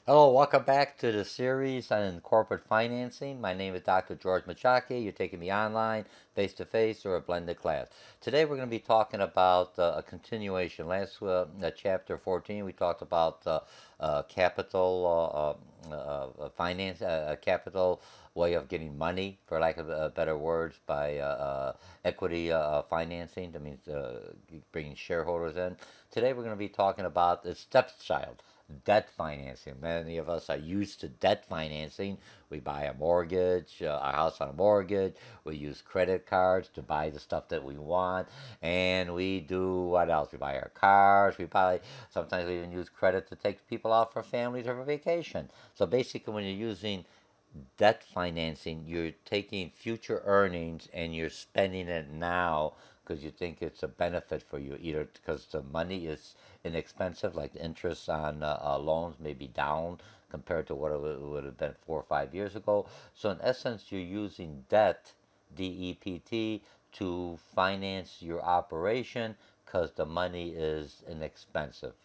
Hello, welcome back to the series on corporate financing. My name is Dr. George Mochocki. You're taking me online, face to face, or a blended class. Today we're going to be talking about a continuation. Last chapter 14, we talked about capital finance, capital way of getting money, for lack of better words, by equity financing. That means bringing shareholders in. Today we're going to be talking about the stepchild, debt financing. Many of us are used to debt financing. We buy a mortgage, a house on a mortgage. We use credit cards to buy the stuff that we want, and we do what else? We buy our cars. We buy. Sometimes we even use credit to take people out for families or for vacation. So basically, when you're using debt financing, you're taking future earnings and you're spending it now because you think it's a benefit for you, either because the money is inexpensive, like the interest on loans may be down compared to what it would have been 4 or 5 years ago. So in essence, you're using debt, DEPT, to finance your operation because the money is inexpensive,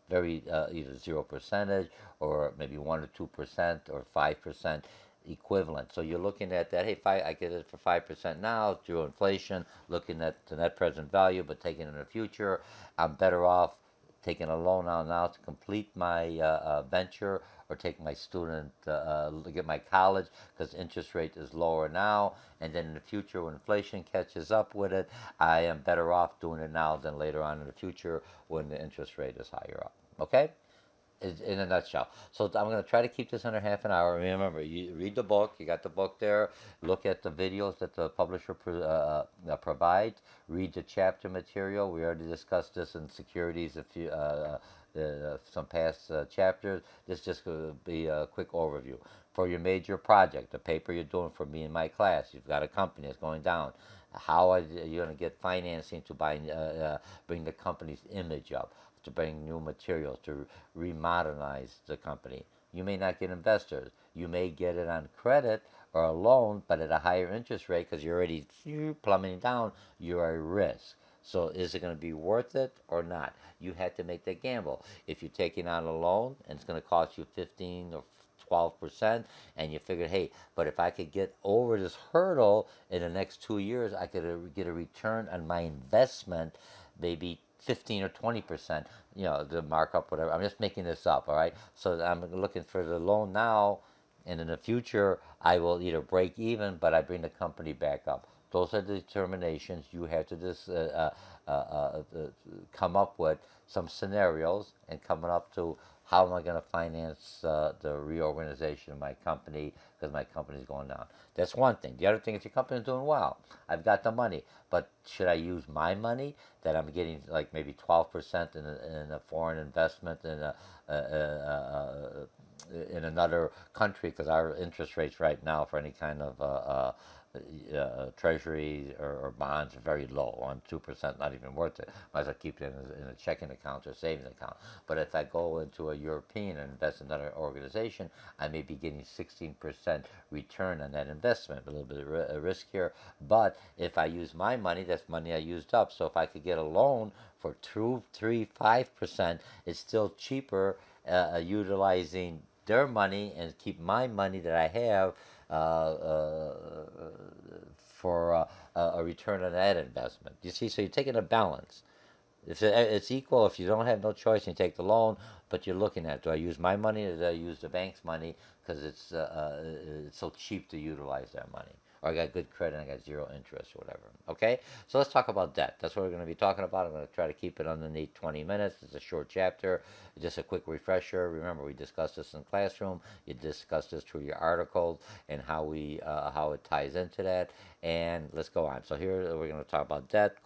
very either 0% or maybe 1 or 2% or 5% equivalent. So you're looking at that. Hey, I get it for 5% now through inflation. Looking at the net present value, but taking it in the future, I'm better off taking a loan out now to complete my venture, or take my student get my college because interest rate is lower now, and then in the future when inflation catches up with it, I am better off doing it now than later on in the future when the interest rate is higher up. Okay, in a nutshell. So I'm going to try to keep this under half an hour. Remember, you read the book. You got the book there. Look at the videos that the publisher provides. Read the chapter material. We already discussed this in securities a few some past chapters. This just going to be a quick overview for your major project, the paper you're doing for me and my class. You've got a company that's going down. How are you going to get financing to bring the company's image up, to bring new materials, to remodernize the company? You may not get investors. You may get it on credit or a loan, but at a higher interest rate because you're already plummeting down. You're at risk. So is it going to be worth it or not? You had to make that gamble. If you're taking out a loan and it's going to cost you 15 or 12%, and you figured, hey, but if I could get over this hurdle in the next 2 years, I could get a return on my investment, maybe 15 or 20%, the markup, whatever. I'm just making this up, all right? So I'm looking for the loan now, and in the future, I will either break even, but I bring the company back up. Those are the determinations you have to just come up with some scenarios and coming up to how am I going to finance the reorganization of my company because my company is going down. That's one thing. The other thing is your company is doing well. I've got the money, but should I use my money that I'm getting like maybe 12% in a foreign investment in another country, because our interest rates right now for any kind of treasury or bonds are very low. 1-2%, not even worth it. Might as well keep it in a checking account or savings account. But if I go into a European and invest in another organization, I may be getting 16% return on that investment. A little bit of risk here. But if I use my money, that's money I used up. So if I could get a loan for 2, 3, 5%, it's still cheaper utilizing their money and keep my money that I have uh, uh, for a return on that investment. You see, so you're taking a balance. It's equal if you don't have no choice and you take the loan, but you're looking at, do I use my money or do I use the bank's money because it's so cheap to utilize their money? Or I got good credit and I got zero interest or whatever. Okay, so let's talk about debt. That's what we're going to be talking about. I'm going to try to keep it underneath 20 minutes. It's a short chapter. Just a quick refresher. Remember, we discussed this in classroom. You discussed this through your articles and how it ties into that. And let's go on. So here we're going to talk about debt,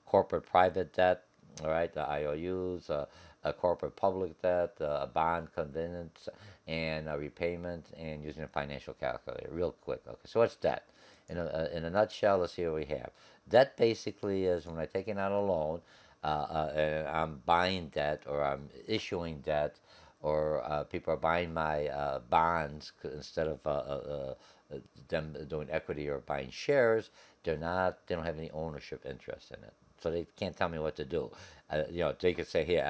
corporate private debt. All right, the IOUs, a corporate public debt, a bond convenience, and a repayment, and using a financial calculator. Real quick. Okay, so what's debt? In a nutshell, let's see what we have. Debt basically is when I'm taking out a loan, and I'm buying debt or I'm issuing debt, or people are buying my bonds instead of them doing equity or buying shares. They don't have any ownership interest in it. so they can't tell me what to do. They could say, "Here,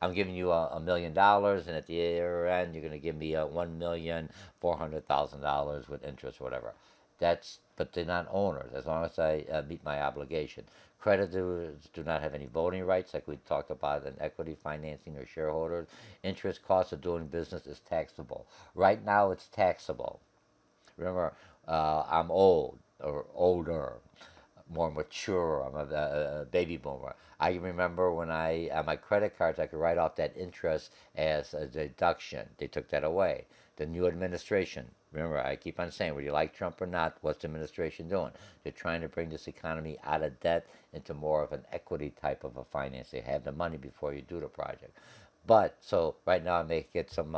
I'm giving you $1 million, and at the year end, you're going to give me $1,400,000 with interest, whatever." But they're not owners. As long as I meet my obligation, creditors do not have any voting rights, like we talked about in equity financing or shareholders. Interest cost of doing business is taxable. Right now, it's taxable. Remember, I'm old or older, more mature. I'm a baby boomer. I remember when on my credit cards, I could write off that interest as a deduction. They took that away. The new administration, remember, I keep on saying, whether you like Trump or not, what's the administration doing? They're trying to bring this economy out of debt into more of an equity type of a finance. They have the money before you do the project. But so right now I may get some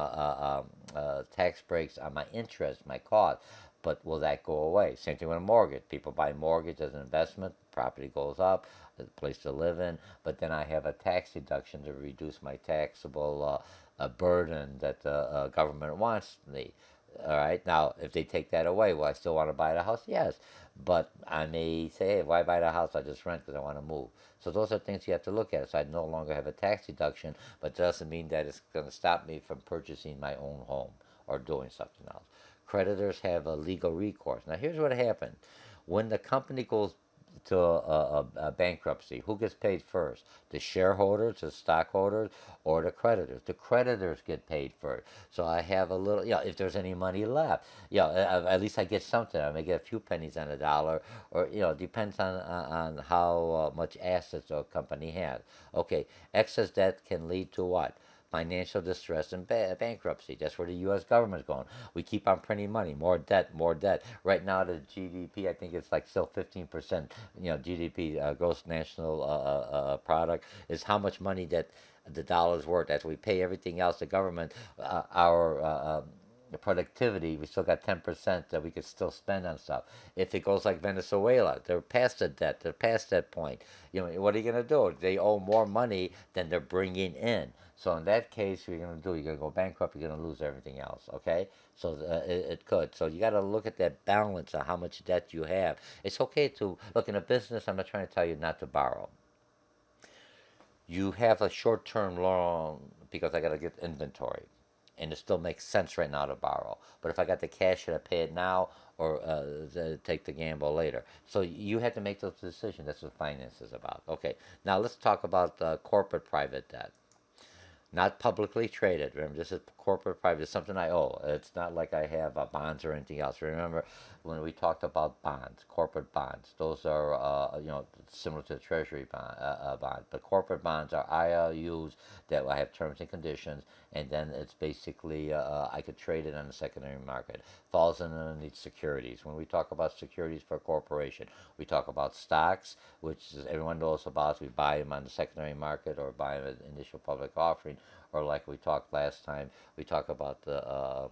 tax breaks on my interest, my cost. But will that go away? Same thing with a mortgage. People buy mortgage as an investment. Property goes up, a place to live in. But then I have a tax deduction to reduce my taxable burden that the government wants me. All right. Now, if they take that away, will I still want to buy the house? Yes. But I may say, hey, why buy the house? I just rent because I want to move. So those are things you have to look at. So I no longer have a tax deduction, but it doesn't mean that it's going to stop me from purchasing my own home or doing something else. Creditors have a legal recourse. Now, here's what happened. When the company goes to a bankruptcy, who gets paid first? The shareholders, the stockholders, or the creditors? The creditors get paid first. So I have a little, if there's any money left, at least I get something. I may get a few pennies on a dollar, or, depends on how much assets a company has. Okay, excess debt can lead to what? Financial distress and bankruptcy. That's where the U.S. government's going. We keep on printing money, more debt, more debt. Right now, the GDP, I think it's like still 15%. GDP, gross national product, is how much money that the dollar's worth. As we pay everything else, the government, our the productivity, we still got 10% that we could still spend on stuff. If it goes like Venezuela, they're past the debt, they're past that point. What are you going to do? They owe more money than they're bringing in. So in that case, what you're going to do, you're going to go bankrupt, you're going to lose everything else, okay? So it could. So you got to look at that balance of how much debt you have. It's okay to, look, in a business, I'm not trying to tell you not to borrow. You have a short-term loan because I got to get inventory, and it still makes sense right now to borrow. But if I got the cash, should I pay it now or take the gamble later? So you have to make those decisions. That's what finance is about. Okay, now let's talk about corporate private debt. Not publicly traded. Remember, this is corporate private. It's something I owe. It's not like I have bonds or anything else. Remember, when we talked about bonds, corporate bonds, those are similar to the Treasury bond. But corporate bonds are IOUs that I have terms and conditions, and then it's basically I could trade it on the secondary market. Falls underneath securities. When we talk about securities for a corporation, we talk about stocks, which everyone knows about. We buy them on the secondary market or buy them at initial public offering, or like we talked last time, we talk about the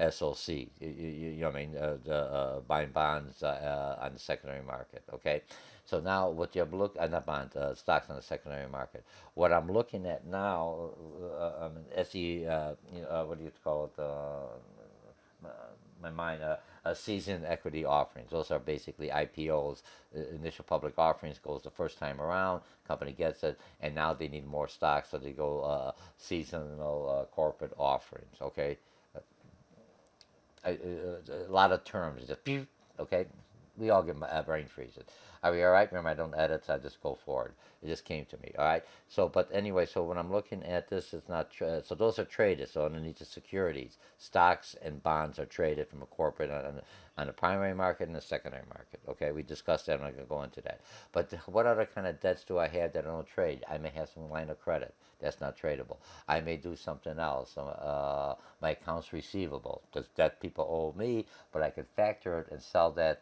SOC. I mean, the buying bonds on the secondary market. Okay, so now what you have not bonds, stocks on the secondary market. What I'm looking at now, SE, what do you call it? My mind, seasoned equity offerings. Those are basically IPOs. Initial public offerings goes the first time around. Company gets it, and now they need more stocks, so they go seasonal corporate offerings. Okay, a lot of terms. Just okay. We all get brain freezes. Are we all right? Remember, I don't edit, so I just go forward. It just came to me. All right. So, but anyway, so when I'm looking at this, it's not. So those are traded. So underneath the securities, stocks and bonds are traded from a corporate on the primary market and the secondary market. Okay, we discussed that. I'm not going to go into that. But what other kind of debts do I have that I don't trade? I may have some line of credit that's not tradable. I may do something else. My accounts receivable. That people owe me, but I could factor it and sell that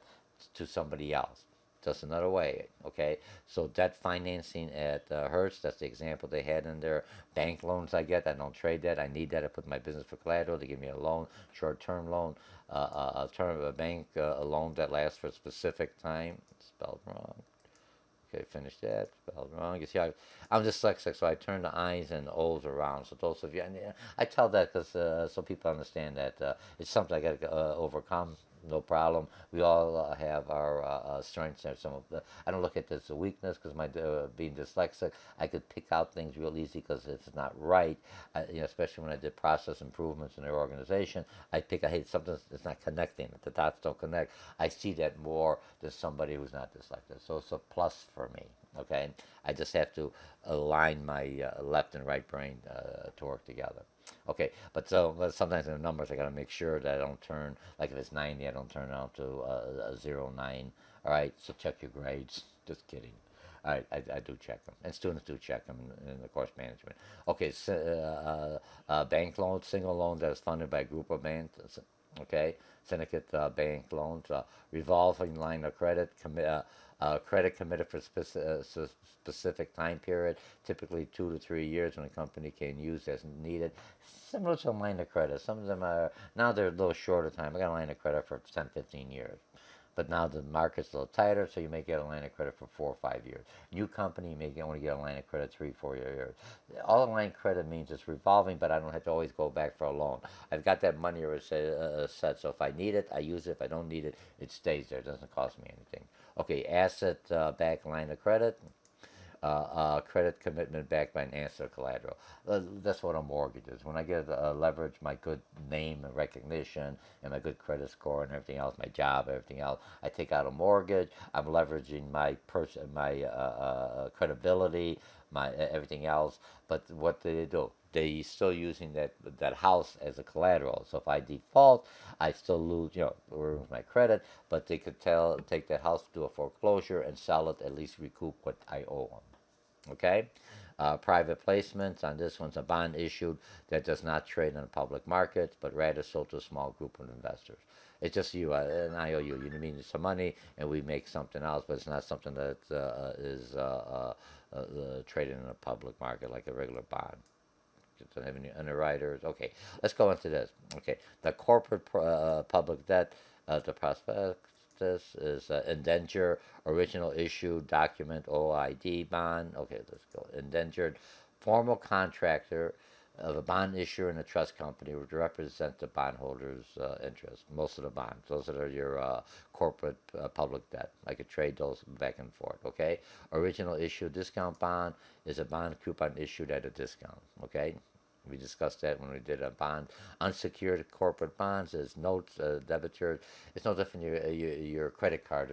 to somebody else. Just another way, okay? So debt financing at Hertz, that's the example they had in their bank loans I get. I don't trade that. I need that. I put my business for collateral. They give me a loan, short-term loan, a bank a loan that lasts for a specific time. Spelled wrong. Okay, finish that. Spelled wrong. You see, I'm dyslexic, so I turn the I's and O's around. So those of you, I tell that because so people understand that it's something I got to overcome. no problem. We all have our strengths and some of the. I don't look at this as a weakness because my being dyslexic, I could pick out things real easy because if it's not right, especially when I did process improvements in their organization, I pick. I hate something that's not connecting. The dots don't connect. I see that more than somebody who's not dyslexic. So it's a plus for me. Okay, I just have to align my left and right brain to work together. Okay, but sometimes in the numbers I got to make sure that I don't turn, like if it's 90, I don't turn it out to a 09. All right, so check your grades. Just kidding. All right, I do check them, and students do check them in the course management. Okay, so, bank loans, single loans that is funded by a group of banks. Okay, syndicate bank loans, revolving line of credit, credit committed for specific time period, typically 2 to 3 years when a company can use as needed. Similar to a line of credit. Some of them are, now they're a little shorter time. I got a line of credit for 10, 15 years. But now the market's a little tighter, so you may get a line of credit for 4 or 5 years. New company, you may only get a line of credit 3, 4 years. All a line of credit means is revolving, but I don't have to always go back for a loan. I've got that money already set, so if I need it, I use it. If I don't need it, it stays there. It doesn't cost me anything. Okay, asset backed line of credit. Credit commitment backed by an answer collateral. That's what a mortgage is. When I get leverage, my good name and recognition, and my good credit score and everything else, my job, everything else, I take out a mortgage. I'm leveraging my credibility, my everything else. But what do they do? They still using that house as a collateral. So if I default, I still lose, lose my credit. But they could take that house, do a foreclosure, and sell it, at least recoup what I owe them. Okay, private placements on this one's a bond issued that does not trade in the public markets, but rather sold to a small group of investors. It's just you, an IOU. You need some money, and we make something else, but it's not something that is traded in the public market like a regular bond. Doesn't have any underwriters. Okay, let's go into this. Okay, the corporate public debt, the prospectus is indenture, original issue, document, OID, bond. Okay, let's go. Indentured, formal contractor of a bond issuer in a trust company would represent the bondholder's interest. Most of the bonds, those are your corporate public debt. I could trade those back and forth. Okay, original issue discount bond is a bond coupon issued at a discount. Okay, we discussed that when we did a bond. Unsecured corporate bonds is notes, debitors. It's no different your credit card.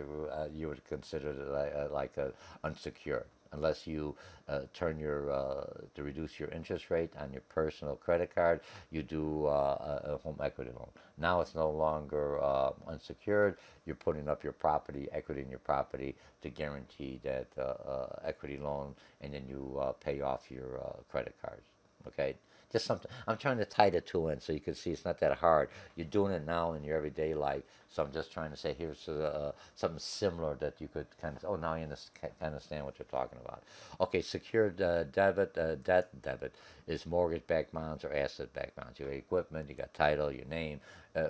You would consider it like a unsecured, unless you turn your to reduce your interest rate on your personal credit card. You do a home equity loan. Now it's no longer unsecured. You're putting up your property, equity in your property to guarantee that equity loan, and then you pay off your credit cards. Okay, just something. I'm trying to tie the two in so you can see it's not that hard. You're doing it now in your everyday life. So I'm just trying to say here's something similar that you could kind of. Oh, now you understand what you're talking about. Okay, secured debit is mortgage-backed bonds or asset-backed bonds. You got equipment, you got title, your name,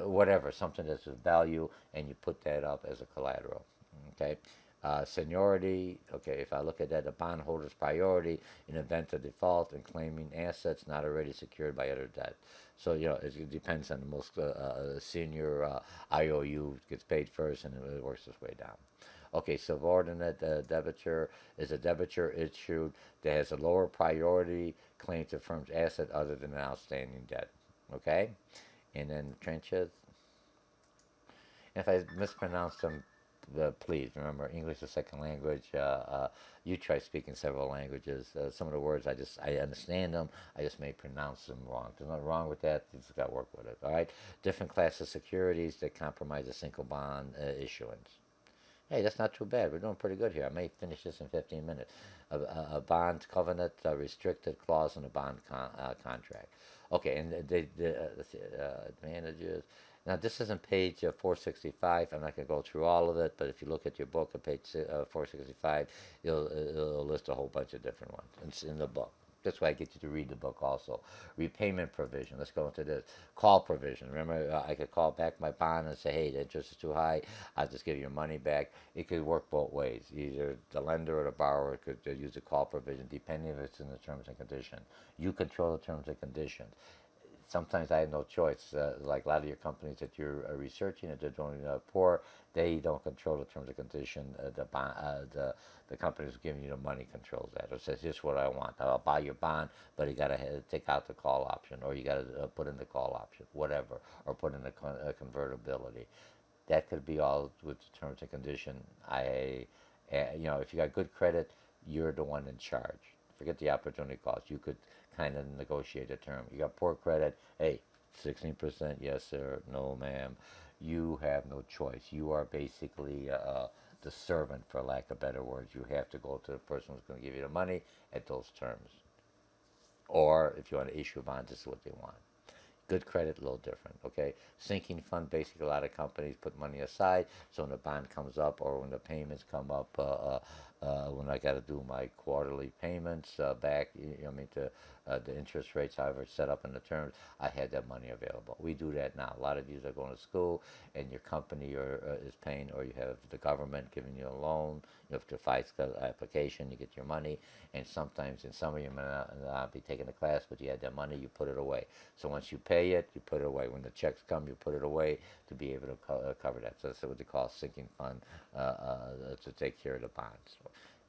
whatever, something that's of value, and you put that up as a collateral. Okay. Seniority, okay, if I look at that, the bondholder's priority in event of default and claiming assets not already secured by other debt. So, it depends on the most senior IOU gets paid first and it works its way down. Okay, subordinate debenture is a debenture issued that has a lower priority claim to firm's asset other than an outstanding debt. Okay, and then trenches. If I mispronounce them, please remember English is a second language. You try speaking several languages. Some of the words I understand them. I just may pronounce them wrong. There's nothing wrong with that. You just got to work with it. All right. Different classes of securities that compromise a single bond issuance. Hey, that's not too bad. We're doing pretty good here. I may finish this in 15 minutes. A bond covenant, a restricted clause in a bond contract. Okay, and the advantages. Now, this isn't page 465. I'm not going to go through all of it, but if you look at your book at page 465, it'll list a whole bunch of different ones. It's in the book. That's why I get you to read the book also. Repayment provision. Let's go into this. Call provision. Remember, I could call back my bond and say, hey, the interest is too high. I'll just give you your money back. It could work both ways. Either the lender or the borrower could use the call provision, depending if it's in the terms and conditions. You control the terms and conditions. sometimes I have no choice. Like a lot of your companies that you're researching, if they're doing poor, they don't control the terms and condition. The company who's giving you the money controls that. It says, "Here's what I want. I'll buy your bond, but you got to take out the call option, or you got to put in the call option, whatever, or put in the convertibility." That could be all with the terms and condition. If you got good credit, you're the one in charge. Forget the opportunity cost. You could kind of negotiate a term. You got poor credit, hey, 16%, yes sir, no ma'am. You have no choice. You are basically the servant, for lack of better words. You have to go to the person who's going to give you the money at those terms. Or if you want to issue a bond, this is what they want. Good credit, a little different, okay? Sinking fund, basically a lot of companies put money aside, so when the bond comes up or when the payments come up, when I got to do my quarterly payments back, the interest rates, however it's set up in the terms, I had that money available. We do that now. A lot of you are going to school and your company is paying, or you have the government giving you a loan, you have to file an application, you get your money, and sometimes in some of you may not be taking a class, but you had that money, you put it away. So once you pay it, you put it away. When the checks come, you put it away to be able to cover that. So that's what they call a sinking fund to take care of the bonds.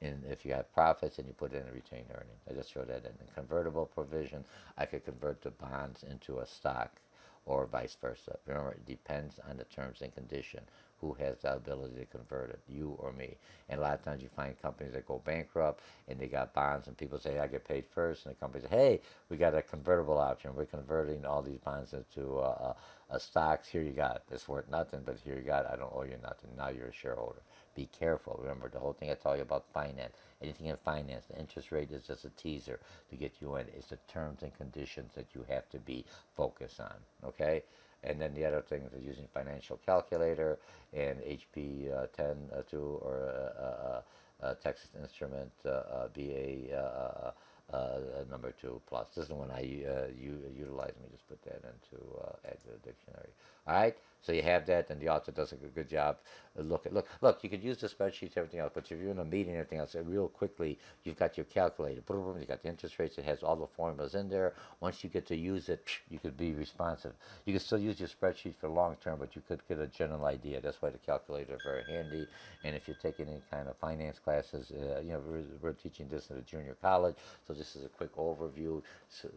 And if you have profits and you put it in a retained earning, I just throw that in. A convertible provision, I could convert the bonds into a stock or vice versa. Remember, it depends on the terms and condition. Who has the ability to convert it, you or me? And a lot of times you find companies that go bankrupt and they got bonds, and people say, I get paid first, and the company says, hey, we got a convertible option. We're converting all these bonds into stocks. Here you got. It's worth nothing, but here you got. I don't owe you nothing. Now you're a shareholder. Be careful. Remember the whole thing I taught you about finance. Anything in finance, the interest rate is just a teaser to get you in. It's the terms and conditions that you have to be focused on. Okay? And then the other things is using financial calculator and HP 10 or Texas Instrument BA number 2 plus. This is the one I utilize. Let me just put that into add to the dictionary. All right. So you have that, and the author does a good job. Look. You could use the spreadsheets, everything else, but if you're in a meeting, everything else, real quickly, you've got your calculator. You got the interest rates. It has all the formulas in there. Once you get to use it, you could be responsive. You can still use your spreadsheet for long term, but you could get a general idea. That's why the calculator is very handy. And if you're taking any kind of finance classes, we're teaching this in a junior college, so this is a quick overview, so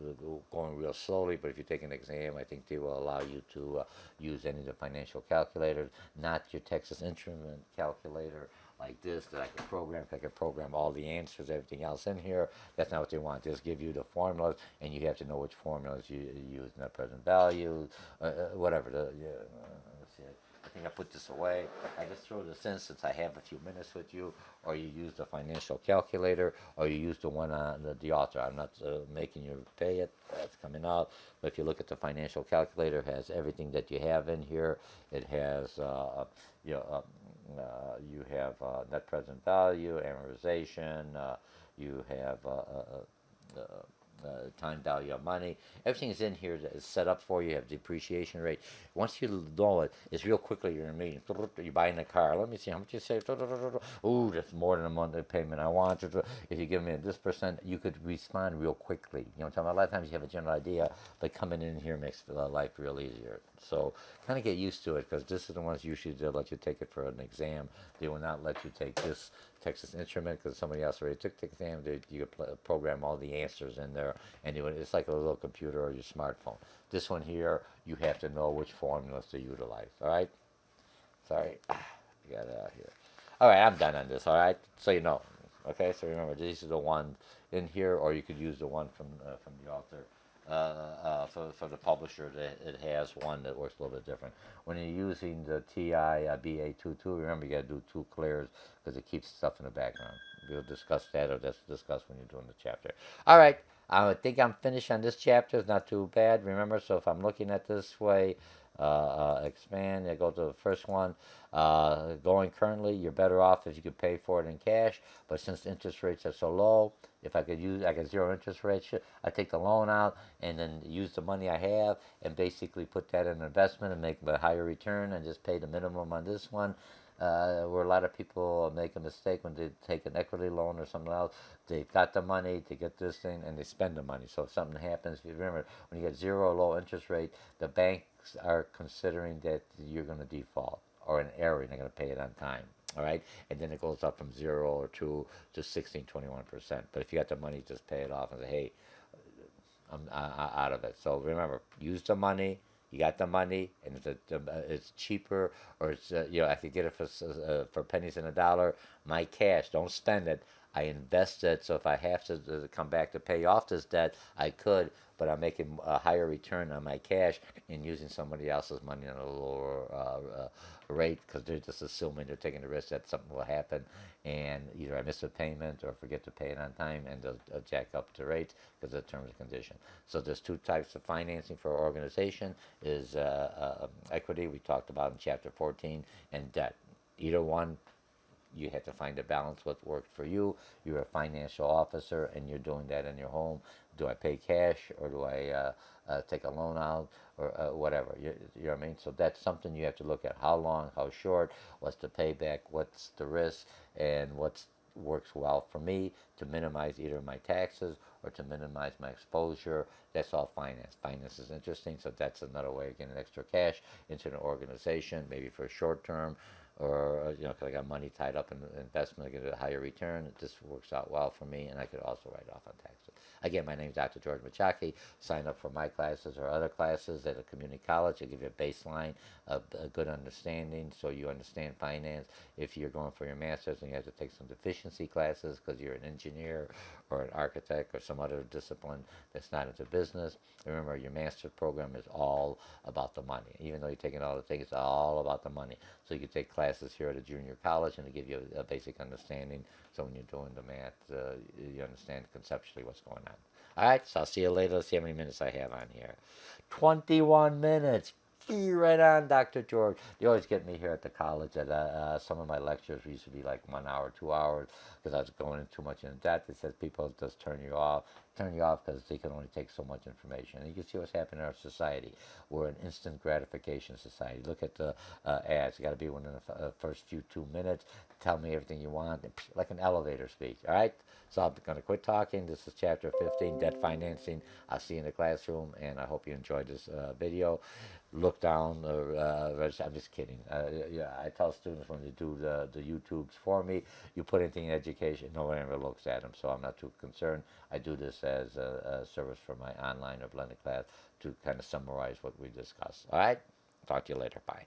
going real slowly. But if you take an exam, I think they will allow you to use any of the financial calculators, not your Texas Instrument calculator like this that I can program. I can program all the answers, everything else in here. That's not what they want. They just give you the formulas, and you have to know which formulas you use, net present value, whatever. Let's see. I think I put this away. I just throw this in since I have a few minutes with you, or you use the financial calculator, or you use the one on the author. I'm not making you pay it. That's coming out. But if you look at the financial calculator, it has everything that you have in here. It has, you have net present value, amortization, you have time value of money. Everything is in here that is set up for you. You have depreciation rate. Once you know it, it's real quickly you're in a meeting. You're buying a car. Let me see how much you save. Ooh, that's more than a monthly payment I want. If you give me this percent, you could respond real quickly. You know what I'm talking about? A lot of times you have a general idea, but coming in here makes life real easier. So kind of get used to it, because this is the ones usually they'll let you take it for an exam. They will not let you take this Texas Instrument because somebody else already took the exam. You program all the answers in there, and it's like a little computer or your smartphone. This one here, you have to know which formulas to utilize. All right. Sorry, got it out here. All right, I'm done on this. All right, so you know. Okay, so remember, these are the ones in here, or you could use the one from the author. For the publisher, it has one that works a little bit different. When you're using the TI BA22, remember you got to do 2 clears because it keeps stuff in the background. We'll discuss that, or that's discussed when you're doing the chapter. All right, I think I'm finished on this chapter. It's not too bad. Remember, so if I'm looking at this way, expand. I go to the first one. Going currently, you're better off if you could pay for it in cash. But since the interest rates are so low, if I could zero interest rates, I take the loan out and then use the money I have and basically put that in an investment and make a higher return and just pay the minimum on this one. where a lot of people make a mistake when they take an equity loan or something else. They've got the money, they get this thing, and they spend the money. So if something happens, if you remember, when you get zero or low interest rate, the banks are considering that you're going to default or an error, and they're going to pay it on time. All right, and then it goes up from 0 or 2 to 16, 21%. But if you got the money, just pay it off and say, hey, I'm out of it. So remember, use the money. You got the money, and it's cheaper, or it's I could get it for pennies in a dollar. My cash, don't spend it. I invest it, so if I have to come back to pay off this debt, I could. But I'm making a higher return on my cash and using somebody else's money on a lower rate because they're just assuming they're taking the risk that something will happen, and either I miss a payment or forget to pay it on time, and they'll jack up the rates because of the terms and conditions. So there's two types of financing for organization: is equity we talked about in chapter 14, and debt. Either one, you have to find a balance what works for you. You're a financial officer and you're doing that in your home. Do I pay cash or do I take a loan out or whatever? You know what I mean? So that's something you have to look at. How long, how short, what's the payback, what's the risk, and what works well for me to minimize either my taxes or to minimize my exposure. That's all finance. Finance is interesting, so that's another way of getting extra cash into an organization, maybe for a short term, or cause I got money tied up in investment, I get a higher return. This works out well for me, and I could also write off on taxes. Again, my name is Dr. George Mochocki. Sign up for my classes or other classes at a community college. I give you a baseline of a good understanding, so you understand finance. If you're going for your master's and you have to take some deficiency classes because you're an engineer or an architect or some other discipline that's not into business, remember your master's program is all about the money. Even though you're taking all the things, it's all about the money. So you can take classes here at a junior college and to give you a basic understanding. So when you're doing the math, you understand conceptually what's going on. All right, so I'll see you later. Let's see how many minutes I have on here. 21 minutes. Right on, Dr. George. They always get me here at the college. At some of my lectures used to be like 1 hour, 2 hours, because I was going in too much in depth. It says people just turn you off because they can only take so much information. And you can see what's happening in our society. We're an instant gratification society. Look at the ads. You got to be within the first few 2 minutes. Tell me everything you want, like an elevator speech. All right. So I'm going to quit talking. This is chapter 15, debt financing. I'll see you in the classroom, and I hope you enjoyed this video. Look down. I'm just kidding. Yeah, I tell students when they do the YouTubes for me, you put anything in education, no one ever looks at them, so I'm not too concerned. I do this as a service for my online or blended class to kind of summarize what we discussed. All right? Talk to you later. Bye.